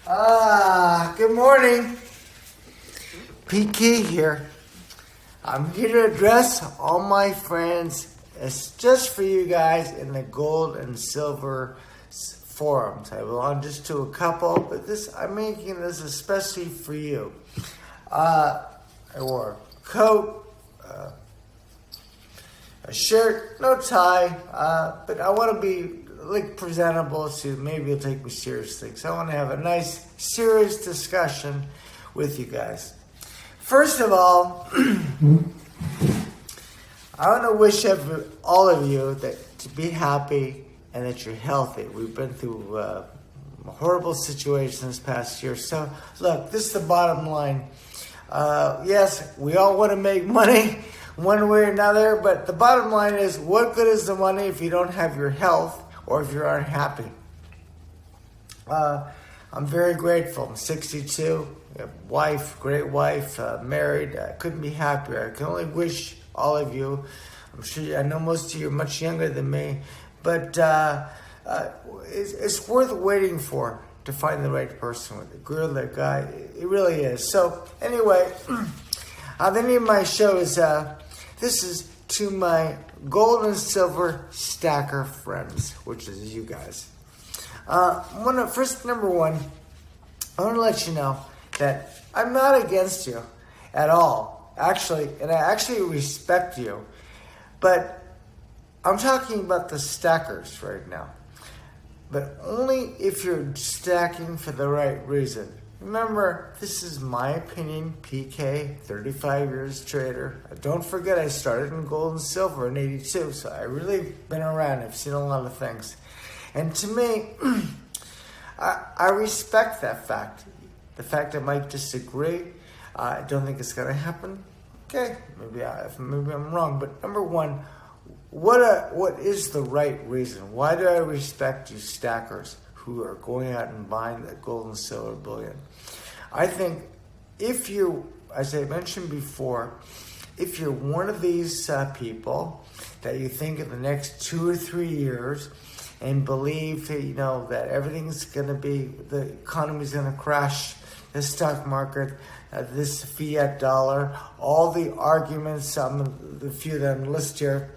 Good morning. PK here. I'm here to address all my friends. It's just for you guys in the gold and silver forums. I belong just to a couple, but I'm making this especially for you. I wore a coat, a shirt, no tie, but I want to be presentable, so maybe you'll take me seriously. So I want to have a nice, serious discussion with you guys. First of all, I want to wish all of you to be happy and that you're healthy. We've been through a horrible situation this past year. So look, this is the bottom line. Yes, we all want to make money one way or another, but the bottom line is, what good is the money if you don't have your health or if you're unhappy? I'm very grateful. I'm 62, great wife, married. I couldn't be happier. I can only wish all of you, I know most of you are much younger than me, but it's worth waiting for to find the right person with a girl, that guy. It really is. So anyway, the name of my show is, this is to my gold and silver stacker friends, which is you guys. Number one, I want to let you know that I'm not against you at all, actually, and I actually respect you, but I'm talking about the stackers right now, but only if you're stacking for the right reason. Remember, this is my opinion, PK, 35 years trader. Don't forget, I started in gold and silver in 82, so I really been around. I've seen a lot of things. And to me, I respect that fact. The fact I might disagree, I don't think it's going to happen. Okay, maybe I'm wrong. But number one, what is the right reason? Why do I respect you stackers who are going out and buying that gold and silver bullion? I think if you, as I mentioned before, if you're one of these people that you think in the next 2 or 3 years and believe that everything's going to be, the economy's going to crash, the stock market, this fiat dollar, all the arguments, the few that I'm list here,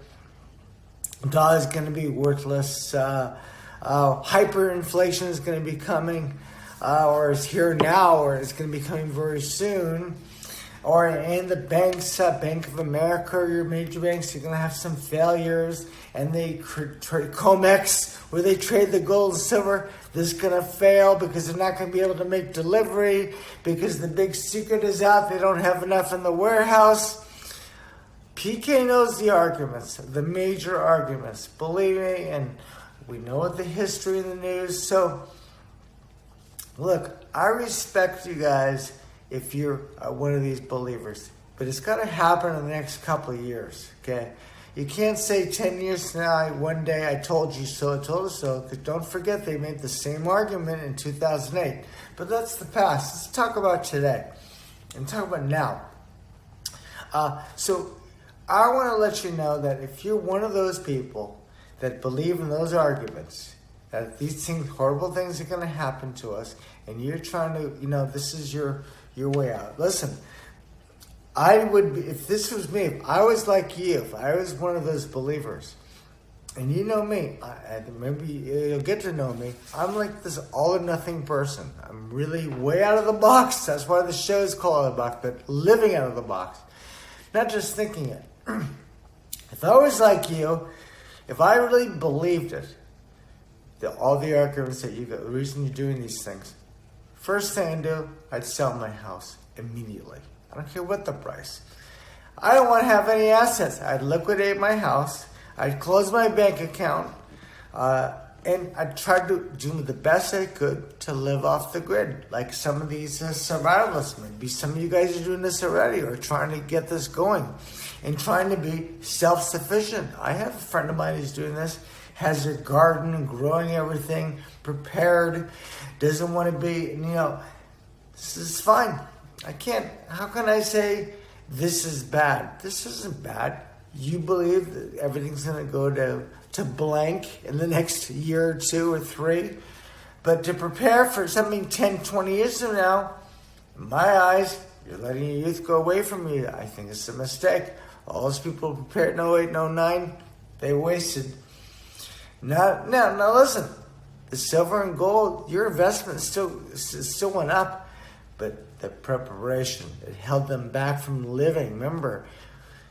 dollar's going to be worthless, hyperinflation is going to be coming, or is here now, or it's going to be coming very soon, and the banks, Bank of America, or your major banks, you're going to have some failures, and they trade COMEX, where they trade the gold and silver, this is going to fail because they're not going to be able to make delivery, because the big secret is out, they don't have enough in the warehouse. PK knows the arguments, the major arguments, believe me, and we know what the history in the news. So, look, I respect you guys if you're one of these believers, but it's got to happen in the next couple of years, okay? You can't say 10 years from now, one day I told you so, I told you so, because don't forget they made the same argument in 2008. But that's the past. Let's talk about today and talk about now. So I want to let you know that if you're one of those people that believe in those arguments, that these things, horrible things are going to happen to us, and you're trying to, this is your way out. Listen, I would be, if this was me, if I was like you, if I was one of those believers, and you know me, maybe you'll get to know me, I'm like this all or nothing person. I'm really way out of the box. That's why the show is called Out of the Box, but living out of the box, not just thinking it. If I was like you, if I really believed it, all the arguments that you got, the reason you're doing these things, first thing I'd do, I'd sell my house immediately. I don't care what the price. I don't want to have any assets. I'd liquidate my house. I'd close my bank account. And I'd try to do the best I could to live off the grid. Like some of these survivalists, maybe some of you guys are doing this already or trying to get this going and trying to be self-sufficient. I have a friend of mine who's doing this, has a garden, growing everything, prepared, doesn't want to be, this is fine. How can I say this is bad? This isn't bad. You believe that everything's going to go to blank in the next year or 2 or 3, But to prepare for something 10, 20 years from now, in my eyes, you're letting your youth go away from you. I think it's a mistake. All those people prepared in 08 and 09, they wasted. Now listen, the silver and gold, your investment still went up, but the preparation, it held them back from living. Remember,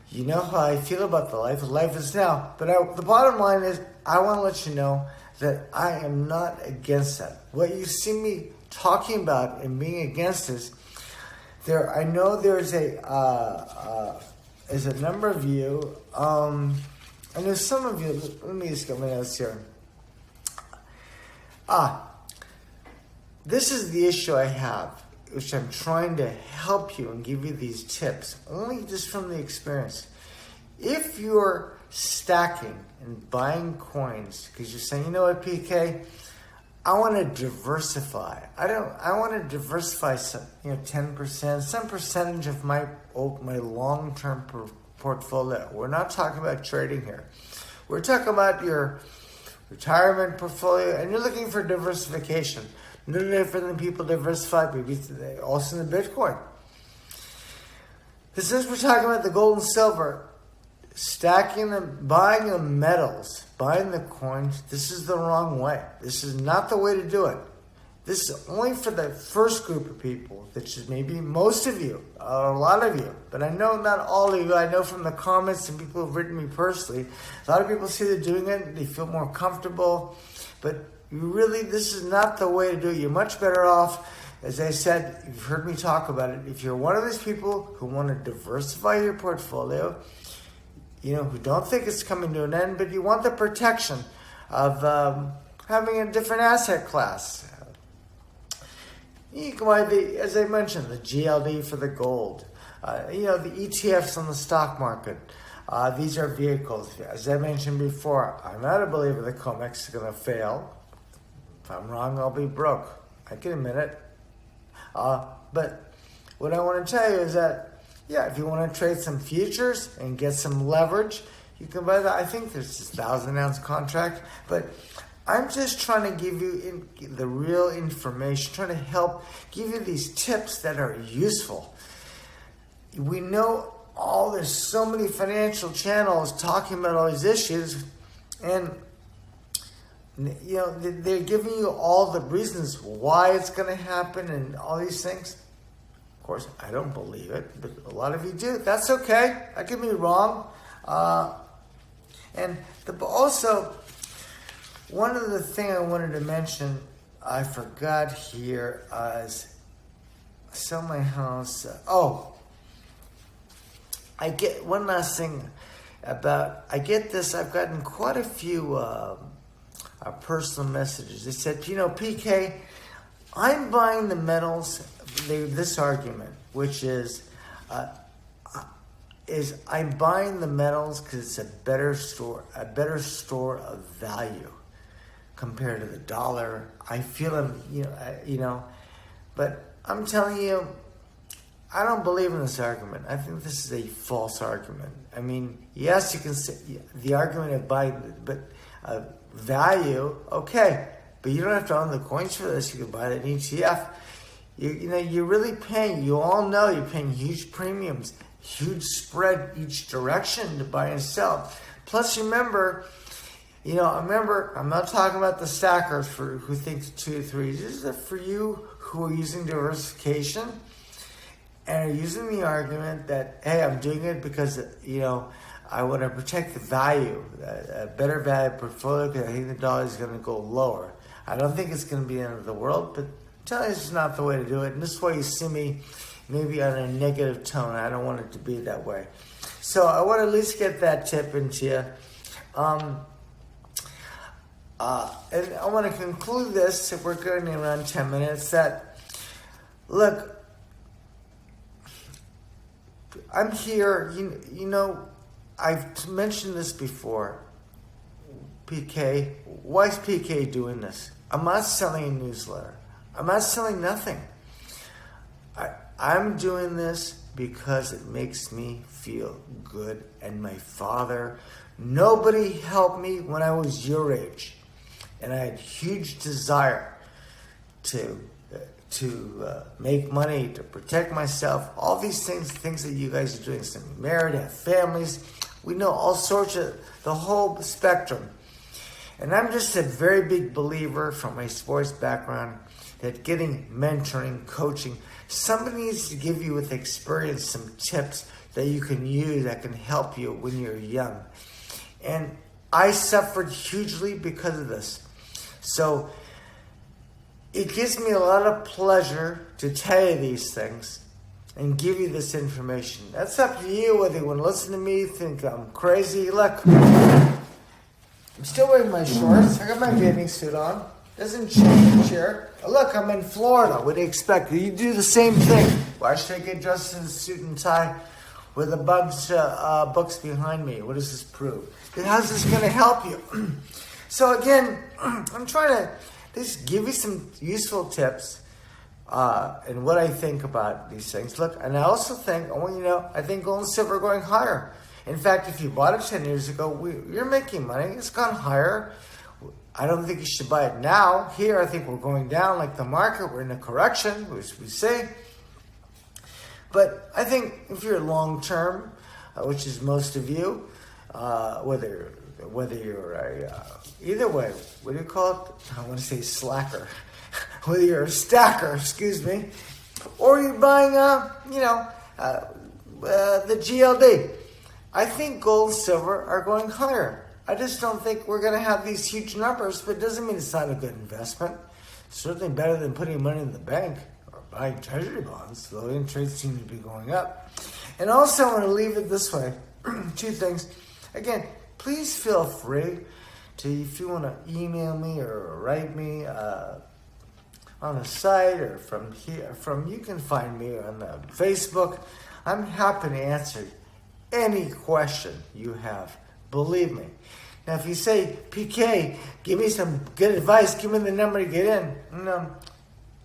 you know how I feel about the life. Life is now. But the bottom line is, I want to let you know that I am not against that. What you see me talking about and being against is, I know there's a number of you, and there's some of you, let me just get my notes here. This is the issue I have, which I'm trying to help you and give you these tips, only just from the experience. If you're stacking and buying coins, because you're saying, you know what, PK, I want to diversify. I want to diversify some, 10%, some percentage of my long-term portfolio. We're not talking about trading here. We're talking about your retirement portfolio, and you're looking for diversification. No different than people diversify, maybe also in the Bitcoin. But since we're talking about the gold and silver, stacking them, buying the metals, buying the coins, this is the wrong way. This is not the way to do it. This is only for the first group of people, which is maybe most of you, or a lot of you. But I know not all of you. I know from the comments and people who've written me personally, a lot of people see they're doing it, they feel more comfortable. But really, this is not the way to do it. You're much better off, as I said, you've heard me talk about it. If you're one of these people who want to diversify your portfolio, who don't think it's coming to an end, but you want the protection of having a different asset class. You can buy as I mentioned, the GLD for the gold. The ETFs on the stock market. These are vehicles. As I mentioned before, I'm not a believer that COMEX is going to fail. If I'm wrong, I'll be broke. I can admit it. But what I want to tell you is that, if you want to trade some futures and get some leverage, you can buy that. I think there's this 1,000-ounce contract, but I'm just trying to give you the real information, trying to help give you these tips that are useful. We know there's so many financial channels talking about all these issues, and they're giving you all the reasons why it's going to happen and all these things. Of course, I don't believe it, but a lot of you do. That's okay. I could be wrong. Also, one of the things I wanted to mention, I forgot here, is sell my house. I get one last thing I get this. I've gotten quite a few personal messages. They said, PK, I'm buying the metals. This argument, which is I'm buying the metals because it's a better store of value compared to the dollar. I feel them, but I'm telling you, I don't believe in this argument. I think this is a false argument. I mean, yes, you can say the argument of buying, but value, okay, but you don't have to own the coins for this. You can buy an ETF. You're really paying, you all know you're paying huge premiums, huge spread each direction to buy and sell. Plus, remember, I'm not talking about the stackers who think 2 to 3. This is for you who are using diversification and are using the argument that, hey, I'm doing it because, I want to protect the value, a better value portfolio because I think the dollar is going to go lower. I don't think it's going to be the end of the world, but tell you it's not the way to do it. And this is why you see me maybe on a negative tone. I don't want it to be that way. So I want to at least get that tip into you. And I want to conclude this, if we're going around 10 minutes, that, look, I'm here, I've mentioned this before. PK, why is PK doing this? I'm not selling a newsletter. I'm not selling nothing. I'm doing this because it makes me feel good. And my father, nobody helped me when I was your age. And I had huge desire to make money, to protect myself, all these things that you guys are doing. Some married, have families. We know all sorts of the whole spectrum. And I'm just a very big believer from my sports background that getting mentoring, coaching, somebody needs to give you with experience some tips that you can use that can help you when you're young. And I suffered hugely because of this. So it gives me a lot of pleasure to tell you these things and give you this information. That's up to you whether you want to listen to me, think I'm crazy. Look, I'm still wearing my shorts. I got my bathing suit on. Doesn't change here. Look, I'm in Florida. What do you expect? You do the same thing. Why should I get dressed in a suit and tie with a bunch of books behind me? What does this prove? How's this going to help you? So again, I'm trying to just give you some useful tips and what I think about these things. Look, and I also think, I want you to know, I think gold and silver are going higher. In fact, if you bought it 10 years ago, you're making money. It's gone higher. I don't think you should buy it now. Here, I think we're going down like the market. We're in a correction, which we say. But I think if you're long-term, which is most of you, whether you're either way, what do you call it? I want to say slacker. Whether you're a stacker, excuse me, or you're buying, the GLD. I think gold and silver are going higher. I just don't think we're going to have these huge numbers, but it doesn't mean it's not a good investment. It's certainly better than putting money in the bank or buying treasury bonds, though interest rates seem to be going up. And also, I want to leave it this way. Two things. Again, please feel free to, if you want to email me or write me on the site or from here, you can find me on Facebook. I'm happy to answer any question you have. Believe me. Now, if you say, PK, give me some good advice, give me the number to get in. No,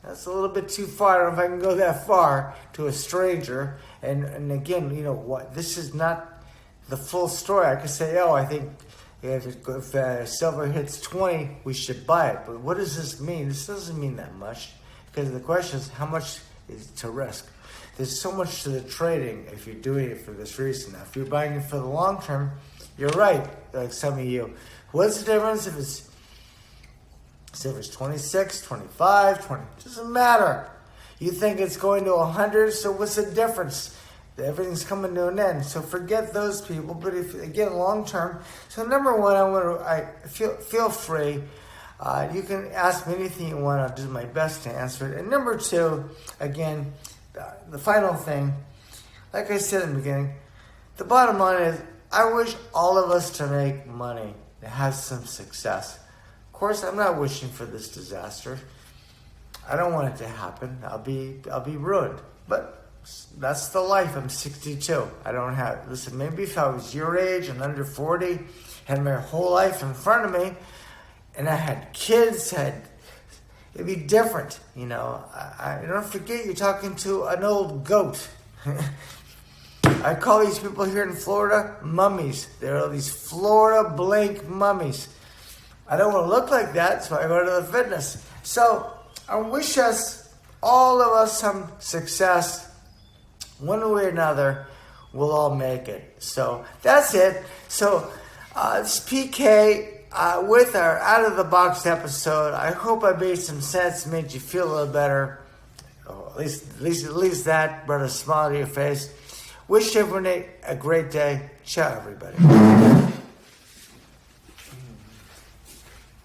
that's a little bit too far. I don't know if I can go that far to a stranger. And again, you know what? This is not the full story. I could say, I think if silver hits 20, we should buy it. But what does this mean? This doesn't mean that much. Because the question is, how much is to risk? There's so much to the trading if you're doing it for this reason. Now, if you're buying it for the long term, you're right, like some of you. What's the difference if it's 26, 25, 20? It doesn't matter. You think it's going to 100, so what's the difference? Everything's coming to an end. So forget those people. But if, again, long term. So number one, I feel free. You can ask me anything you want. I'll do my best to answer it. And number two, again, the final thing, like I said in the beginning, the bottom line is, I wish all of us to make money, to have some success. Of course, I'm not wishing for this disaster. I don't want it to happen. I'll be ruined. But that's the life. I'm 62. I don't have, listen, maybe if I was your age and under 40, had my whole life in front of me, and I had kids, it'd be different, you know. I don't forget you're talking to an old goat. I call these people here in Florida mummies. They're these Florida blank mummies. I don't want to look like that, so I go to the fitness. So I wish all of us some success. One way or another, we'll all make it. So that's it. So it's PK with our Out of the Box episode. I hope I made some sense, made you feel a little better. At least that brought a smile to your face. Wish everyone a great day. Ciao, everybody.